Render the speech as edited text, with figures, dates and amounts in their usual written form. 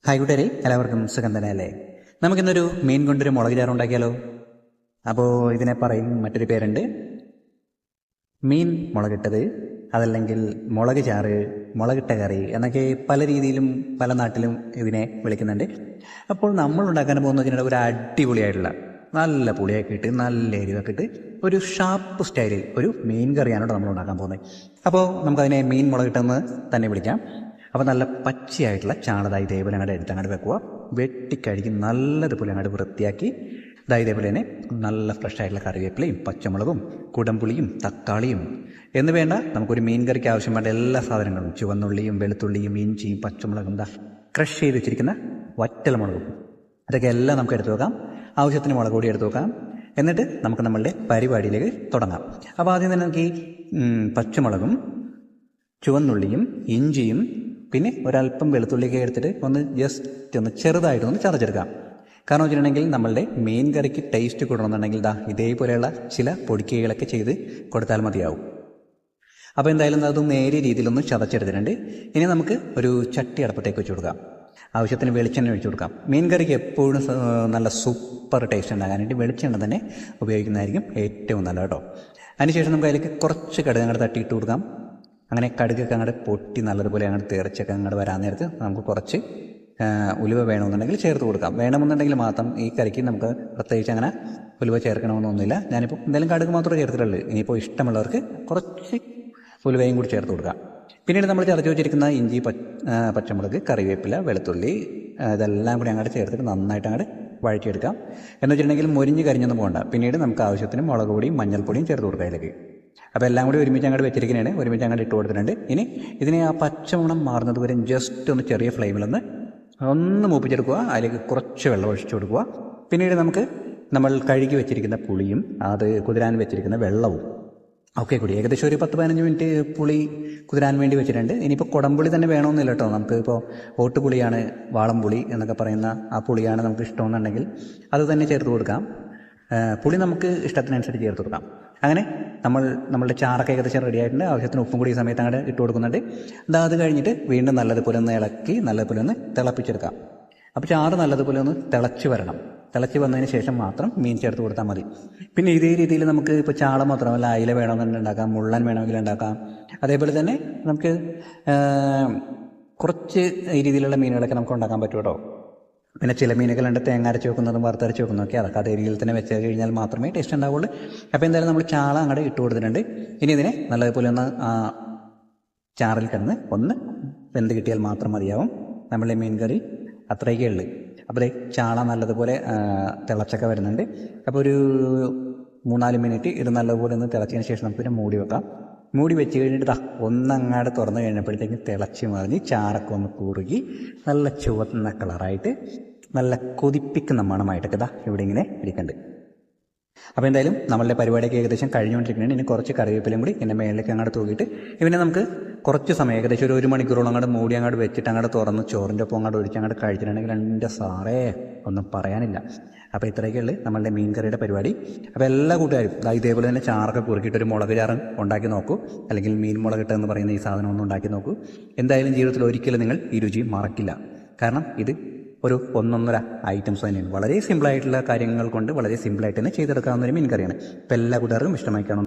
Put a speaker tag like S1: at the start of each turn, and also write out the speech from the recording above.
S1: Hi കൂട്ടുകാരെ, എല്ലാവർക്കും സുഖം തന്നെ അല്ലേ? നമുക്കിന്നൊരു മീൻ കൊണ്ടൊരു മുളക് ചാറ് ഉണ്ടാക്കിയാലോ? അപ്പോൾ ഇതിനെ പറയും മറ്റൊരു പേരുണ്ട്, മീൻ മുളകിട്ടത്, അതല്ലെങ്കിൽ മുളക് ചാറ്, മുളകിട്ട കറി എന്നൊക്കെ പല രീതിയിലും പല നാട്ടിലും ഇതിനെ വിളിക്കുന്നുണ്ട്. അപ്പോൾ നമ്മൾ ഉണ്ടാക്കാൻ പോകുന്ന വെച്ചിട്ടുണ്ടെങ്കിൽ ഒരു അടിപൊളിയായിട്ടുള്ള നല്ല പുളിയൊക്കെ ഇട്ട് നല്ല എരിവൊക്കെ ഇട്ട് ഒരു ഷാർപ്പ് സ്റ്റൈലിൽ ഒരു മീൻ കറിയാണ് നമ്മൾ ഉണ്ടാക്കാൻ പോകുന്നത്. അപ്പോൾ നമുക്കതിനെ മീൻ മുളകിട്ടെന്ന് തന്നെ വിളിക്കാം. അപ്പോൾ നല്ല പച്ചയായിട്ടുള്ള ചാണതായി ഇതേപോലെ അങ്ങോട്ട് എടുത്തങ്ങോട്ട് വെക്കുക. വെട്ടിക്കഴുകി നല്ലതുപോലെ അങ്ങോട്ട് വൃത്തിയാക്കി ഇതേപോലെ തന്നെ നല്ല ഫ്രഷ് ആയിട്ടുള്ള കറിവേപ്പിലയും പച്ചമുളകും കുടംപുളിയും തക്കാളിയും എന്ന് വേണ്ട നമുക്കൊരു മീൻ കറിക്ക് ആവശ്യമായ എല്ലാ സാധനങ്ങളും, ചുവന്നുള്ളിയും വെളുത്തുള്ളിയും ഇഞ്ചിയും പച്ചമുളകും, ക്രഷ് ചെയ്ത് വെച്ചിരിക്കുന്ന വറ്റൽമുളകും, ഇതൊക്കെ എല്ലാം നമുക്ക് എടുത്തു വെക്കാം. ആവശ്യത്തിന് മുളക് പൊടി എടുത്തു വെക്കാം. എന്നിട്ട് നമുക്ക് നമ്മളുടെ പരിപാടിയിലേക്ക് തുടങ്ങാം. അപ്പോൾ ആദ്യം തന്നെ നമുക്ക് ഈ പച്ചമുളകും ചുവന്നുള്ളിയും ഇഞ്ചിയും പിന്നെ ഒരല്പം വെളുത്തുള്ളിയൊക്കെ എടുത്തിട്ട് ജസ്റ്റ് ഒന്ന് ചെറുതായിട്ടൊന്ന് ചതച്ചെടുക്കാം. കാരണം വെച്ചിട്ടുണ്ടെങ്കിൽ നമ്മളുടെ മീൻ കറിക്ക് ടേസ്റ്റ് കൂടണമെന്നുണ്ടെങ്കിൽ ഇതേപോലെയുള്ള ചില പൊടിക്കൈകളൊക്കെ ചെയ്ത് കൊടുത്താൽ മതിയാവും. അപ്പോൾ എന്തായാലും അത് നേരിയ രീതിയിലൊന്ന് ചതച്ചെടുത്തിട്ടുണ്ട്. ഇനി നമുക്ക് ഒരു ചട്ടി അടുപ്പത്തേക്ക് വെച്ച് കൊടുക്കാം. ആവശ്യത്തിന് വെളിച്ചെണ്ണ ഒഴിച്ചു കൊടുക്കാം. മീൻ കറിക്ക് എപ്പോഴും നല്ല സൂപ്പർ ടേസ്റ്റ് ഉണ്ടാകാനായിട്ട് വെളിച്ചെണ്ണ തന്നെ ഉപയോഗിക്കുന്നതായിരിക്കും ഏറ്റവും നല്ല കേട്ടോ. അതിനുശേഷം നമുക്ക് അതിലേക്ക് കുറച്ച് കടുക് അങ്ങോട്ട് തട്ടിയിട്ട് കൊടുക്കാം. അങ്ങനെ കടുകൊക്കെ അങ്ങോട്ട് പൊട്ടി നല്ലതുപോലെ അങ്ങോട്ട് തെറിച്ചൊക്കെ അങ്ങോട്ട് വരാൻ നേരത്ത് നമുക്ക് കുറച്ച് ഉലുവ വേണമെന്നുണ്ടെങ്കിൽ ചേർത്ത് കൊടുക്കാം. വേണമെന്നുണ്ടെങ്കിൽ മാത്രം ഈ കറിക്ക് നമുക്ക് പ്രത്യേകിച്ച് അങ്ങനെ ഉലുവ ചേർക്കണമെന്നൊന്നുമില്ല. ഞാനിപ്പോൾ എന്തായാലും കടുക് മാത്രമേ ചേർത്തിട്ടുള്ളൂ. ഇനിയിപ്പോൾ ഇഷ്ടമുള്ളവർക്ക് കുറച്ച് ഉലുവയും കൂടി ചേർത്ത് കൊടുക്കാം. പിന്നീട് നമ്മൾ ചതച്ച് വെച്ചിരിക്കുന്ന ഇഞ്ചി, പച്ചമുളക്, കറിവേപ്പില, വെളുത്തുള്ളി ഇതെല്ലാം കൂടി അങ്ങോട്ട് ചേർത്തിട്ട് നന്നായിട്ട് അങ്ങോട്ട് വഴറ്റിയെടുക്കാം. എന്ന് വെച്ചിട്ടുണ്ടെങ്കിൽ മുരിഞ്ഞ് കരിഞ്ഞൊന്നും പോകണ്ട. പിന്നീട് നമുക്ക് ആവശ്യത്തിന് മുളക് പൊടിയും മഞ്ഞൾപ്പൊടിയും ചേർത്ത് കൊടുക്കാം അതിലേക്ക്. അപ്പോൾ എല്ലാം കൂടി ഒരുമിച്ച് അങ്ങോട്ട് വെച്ചിരിക്കുന്നതാണ്. ഒരുമിച്ച് അങ്ങോട്ട് ഇട്ട് കൊടുത്തിട്ടുണ്ട്. ഇനി ഇതിനെ ആ പച്ചമണം മാറുന്നത് വരെ ജസ്റ്റ് ഒന്ന് ചെറിയ ഫ്ലെയിമിലൊന്ന് മൂപ്പിച്ചെടുക്കുക. അതിലേക്ക് കുറച്ച് വെള്ളം ഒഴിച്ചു കൊടുക്കുക. പിന്നീട് നമ്മൾ കഴുകി വെച്ചിരിക്കുന്ന പുളിയും അത് കുതിരാൻ വെച്ചിരിക്കുന്ന വെള്ളവും ഒക്കെ കൂടി ഏകദേശം ഒരു 10-15 മിനിറ്റ് പുളി കുതിരാൻ വേണ്ടി വെച്ചിട്ടുണ്ട്. ഇനിയിപ്പോൾ കുടംപുളി തന്നെ വേണമെന്നില്ല കേട്ടോ. നമുക്ക് ഇപ്പോൾ ഓട്ടുപുളിയാണ്, വാളംപുളി എന്നൊക്കെ പറയുന്ന ആ പുളിയാണ് നമുക്ക് ഇഷ്ടമെന്നുണ്ടെങ്കിൽ അത് തന്നെ ചേർത്ത് കൊടുക്കാം. പുളി നമുക്ക് ഇഷ്ടത്തിനനുസരിച്ച് ചേർത്ത് കൊടുക്കാം. അങ്ങനെ നമ്മളുടെ ചാറൊക്കെ ഏകദേശം റെഡി ആയിട്ടുണ്ട്. ആവശ്യത്തിന് ഉപ്പും കൂടി ഈ സമയത്ത് അങ്ങോട്ട് ഇട്ട് കൊടുക്കുന്നുണ്ട്. അത് കഴിഞ്ഞിട്ട് വീണ്ടും നല്ലതുപോലെ ഒന്ന് ഇളക്കി നല്ലതുപോലെ ഒന്ന് തിളപ്പിച്ചെടുക്കാം. അപ്പോൾ ചാറ് നല്ലതുപോലെ ഒന്ന് തിളച്ച് വരണം. തിളച്ച് വന്നതിന് ശേഷം മാത്രം മീൻ ചേർത്ത് കൊടുത്താൽ മതി. പിന്നെ ഇതേ രീതിയിൽ നമുക്ക് ഇപ്പോൾ ചാള മാത്രമല്ല അയില വേണമെന്നുണ്ടെങ്കിൽ ഉണ്ടാക്കാം, മുള്ളൻ വേണമെങ്കിൽ ഉണ്ടാക്കാം. അതേപോലെ തന്നെ നമുക്ക് കുറച്ച് ഈ രീതിയിലുള്ള മീനുകളൊക്കെ നമുക്ക് ഉണ്ടാക്കാൻ പറ്റും കേട്ടോ. പിന്നെ ചില മീനുകളുണ്ട് തേങ്ങ അരച്ച് വെക്കുന്നതും വറുത്തരച്ച് വെക്കുന്നതൊക്കെ, അതൊക്കെ അതേ രീതിയിൽ തന്നെ വെച്ച് കഴിഞ്ഞാൽ മാത്രമേ ടേസ്റ്റ് ഉണ്ടാവുള്ളൂ. അപ്പോൾ എന്തായാലും നമ്മൾ ചാള അങ്ങോട്ട് ഇട്ട് കൊടുത്തിട്ടുണ്ട്. ഇനി ഇതിനെ നല്ലതുപോലെ ഒന്ന് ചാറിൽ കിടന്ന് ഒന്ന് വെന്ത് കിട്ടിയാൽ മാത്രം മതിയാവും നമ്മളുടെ മീൻ കറി. അത്രയൊക്കെ ഉള്ളു. അപ്പോൾ ചാള നല്ലതുപോലെ തിളച്ചൊക്കെ വരുന്നുണ്ട്. അപ്പോൾ ഒരു 3-4 മിനിറ്റ് ഇത് നല്ലതുപോലെ ഒന്ന് തിളച്ചതിന് ശേഷം നമുക്കൊരു മൂടി വെക്കാം. മൂടി വെച്ച് കഴിഞ്ഞിട്ട് ഒന്നങ്ങാട് തുറന്നു കഴിഞ്ഞപ്പോഴത്തേക്കും തിളച്ച് മറിഞ്ഞ് ചാറൊക്കെ ഒന്ന് കുറുകി നല്ല ചുവന്ന കളറായിട്ട് നല്ല കൊതിപ്പിക്കുന്ന മണമായിട്ടൊക്കെ ഇവിടെ ഇങ്ങനെ ഇരിക്കുന്നുണ്ട്. അപ്പോൾ എന്തായാലും നമ്മളുടെ പരിപാടിയൊക്കെ ഏകദേശം കഴിഞ്ഞുകൊണ്ടിരിക്കുന്നുണ്ട്. ഇനി കുറച്ച് കറിവേപ്പിലയും കൂടി എൻ്റെ മേളിലേക്ക് അങ്ങോട്ട് തൂക്കിയിട്ട് ഇവനെ നമുക്ക് കുറച്ച് സമയം ഏകദേശം ഒരു 1 മണിക്കൂറോളം അങ്ങോട്ട് മൂടി അങ്ങോട്ട് വെച്ചിട്ട് അങ്ങോട്ട് തുറന്ന് ചോറിൻ്റെ ഒപ്പം അങ്ങോട്ട് ഒഴിച്ച് അങ്ങോട്ട് കഴിച്ചിട്ടുണ്ടെങ്കിൽ എൻ്റെ സാറേ ഒന്നും പറയാനില്ല. അപ്പോൾ ഇത്രയൊക്കെ ഉള്ളു നമ്മളുടെ മീൻ കറിയുടെ പരിപാടി. അപ്പോൾ എല്ലാ കൂട്ടുകാരും ഇതേപോലെ തന്നെ ചാറൊക്കെ കുറുക്കിയിട്ട് ഒരു മുളക് ചാറ് ഉണ്ടാക്കി നോക്കൂ, അല്ലെങ്കിൽ മീൻ മുളകിട്ട് എന്ന് പറയുന്ന ഈ സാധനം ഒന്ന് ഉണ്ടാക്കി നോക്കൂ. എന്തായാലും ജീവിതത്തിൽ ഒരിക്കലും നിങ്ങൾ ഈ രുചി മറക്കില്ല. കാരണം ഇത് ഒരു ഒന്നൊന്നര ഐറ്റംസ് തന്നെയാണ്. വളരെ സിമ്പിളായിട്ടുള്ള കാര്യങ്ങൾ കൊണ്ട് വളരെ സിമ്പിളായിട്ട് തന്നെ ചെയ്തെടുക്കാവുന്ന ഒരു മീൻ കറിയാണ്. അപ്പോൾ എല്ലാ കൂട്ടുകാർക്കും ഇഷ്ടമായി കാണും.